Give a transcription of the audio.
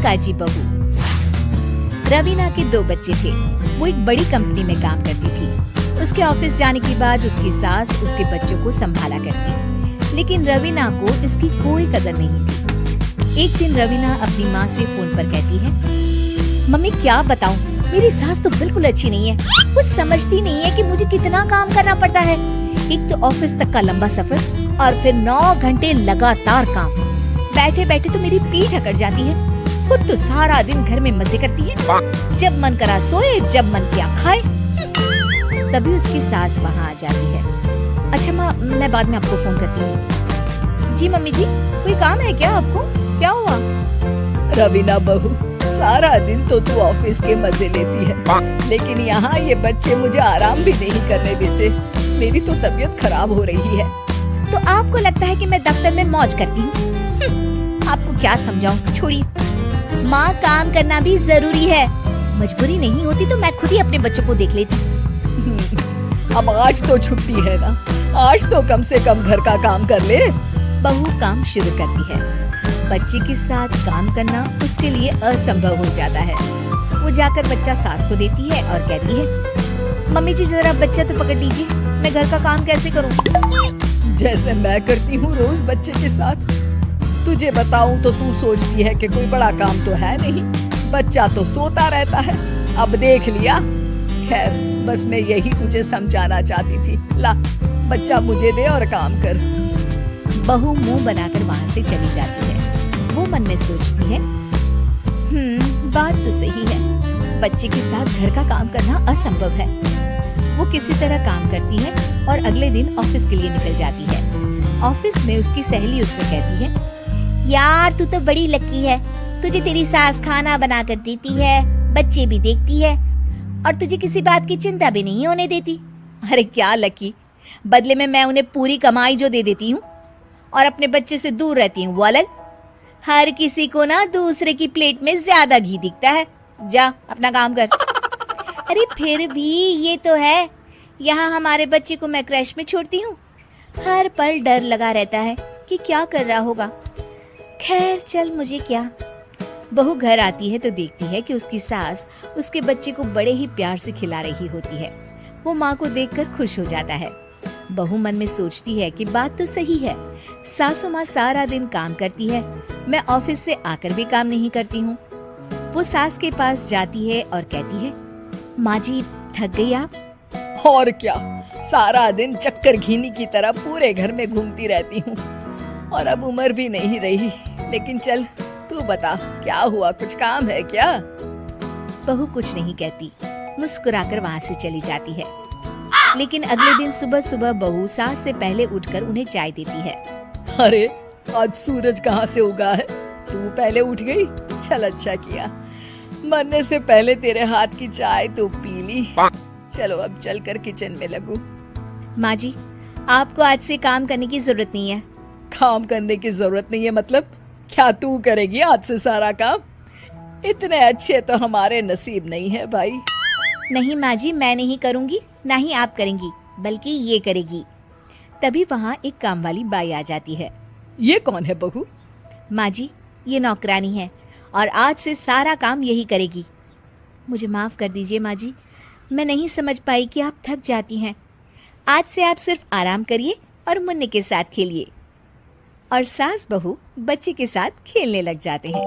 काका जी बहू। रवीना के 2 बच्चे थे। वो एक बड़ी कंपनी में काम करती थी। उसके ऑफिस जाने के बाद उसकी सास उसके बच्चों को संभाला करती, लेकिन रवीना को इसकी कोई कदर नहीं थी। एक दिन रवीना अपनी माँ से फोन पर कहती है, मम्मी क्या बताऊं, मेरी सास तो बिल्कुल अच्छी नहीं है। कुछ समझती नहीं है कि मुझे कितना काम करना पड़ता है। एक तो ऑफिस तक का लंबा सफर और फिर 9 घंटे लगातार काम। बैठे बैठे तो मेरी पीठ अकड़ जाती है। खुद तो सारा दिन घर में मजे करती है, जब मन करा सोए, जब मन किया खाए। तभी उसकी सास वहाँ आ जाती है। अच्छा माँ, मैं बाद में आपको फोन करती हूँ। जी मम्मी जी, कोई काम है क्या आपको? क्या हुआ? रवीना बहू, सारा दिन तो तू ऑफिस के मजे लेती है, लेकिन यहाँ ये बच्चे मुझे आराम भी नहीं करने देते। मेरी तो तबीयत खराब हो रही है। तो आपको लगता है कि मैं दफ्तर में मौज करती हूँ? आपको क्या समझाऊं, छोड़िए। माँ, काम करना भी जरूरी है। मजबूरी नहीं होती तो मैं खुद ही अपने बच्चों को देख लेती। अब आज तो छुट्टी है ना, आज तो कम से कम घर का काम कर ले। बहू काम शुरू करती है। बच्चे के साथ काम करना उसके लिए असंभव हो जाता है। वो जाकर बच्चा सास को देती है और कहती है, मम्मी जी जरा बच्चा तो पकड़ लीजिए, मैं घर का काम कैसे करूं? जैसे मैं करती हूँ रोज बच्चे के साथ। तुझे बताऊं तो तू सोचती है कि कोई बड़ा काम तो है नहीं, बच्चा तो सोता रहता है। अब देख लिया। खैर, बस मैं यही तुझे समझाना चाहती थी। ला, बच्चा मुझे दे और काम कर। बहू मुंह बनाकर वहाँ से चली जाती है। वो मन में सोचती है, बात तो सही है, बच्चे के साथ घर का काम करना असंभव है। वो किसी तरह काम करती है और अगले दिन ऑफिस के लिए निकल जाती है। ऑफिस में उसकी सहेली उससे कहती है, यार तू तो बड़ी लकी है, तुझे तेरी सास खाना बना कर देती है, बच्चे भी देखती है और तुझे किसी बात की चिंता भी नहीं होने देती। अरे क्या लकी, बदले में मैं उन्हें पूरी कमाई जो दे देती हूँ और अपने बच्चे से दूर रहती हूँ वो अलग। हर किसी को ना दूसरे की प्लेट में ज्यादा घी दिखता है। जा अपना काम कर। अरे फिर भी ये तो है, यहाँ हमारे बच्चे को मैं क्रैश में छोड़ती हूँ, हर पल डर लगा रहता है कि क्या कर रहा होगा। खैर चल, मुझे क्या। बहू घर आती है तो देखती है कि उसकी सास उसके बच्चे को बड़े ही प्यार से खिला रही होती है। वो माँ को देखकर खुश हो जाता है। बहू मन में सोचती है कि बात तो सही है, सासू माँ सारा दिन काम करती है, मैं ऑफिस से आकर भी काम नहीं करती हूँ। वो सास के पास जाती है और कहती है, माँ जी थक गई आप? और क्या, सारा दिन चक्कर घीनी की तरह पूरे घर में घूमती रहती हूँ और अब उम्र भी नहीं रही। लेकिन चल तू बता, क्या हुआ, कुछ काम है क्या? बहू कुछ नहीं कहती, मुस्कुराकर वहाँ से चली जाती है। लेकिन अगले दिन सुबह सुबह बहू सास से पहले उठकर उन्हें चाय देती है। अरे आज सूरज कहाँ से उगा है, तू पहले उठ गई? चल अच्छा किया, मरने से पहले तेरे हाथ की चाय तो पी ली। चलो अब चलकर किचन में लगूं। माँ जी, आपको आज से काम करने की जरूरत नहीं है। काम करने की जरूरत नहीं है मतलब? क्या तू करेगी आज से सारा काम? इतने अच्छे तो हमारे नसीब नहीं है भाई। नहीं माँ जी, मैं नहीं करूँगी, ना ही आप करेंगी, बल्कि ये करेगी। तभी वहाँ एक काम वाली बाई आ जाती है। ये कौन है बहू? माँ जी, ये नौकरानी है और आज से सारा काम यही करेगी। मुझे माफ कर दीजिए माँ जी, मैं नहीं समझ पाई कि आप थक जाती हैं। आज से आप सिर्फ आराम करिए और मुन्ने के साथ खेलिए। और सास बहू बच्चे के साथ खेलने लग जाते हैं।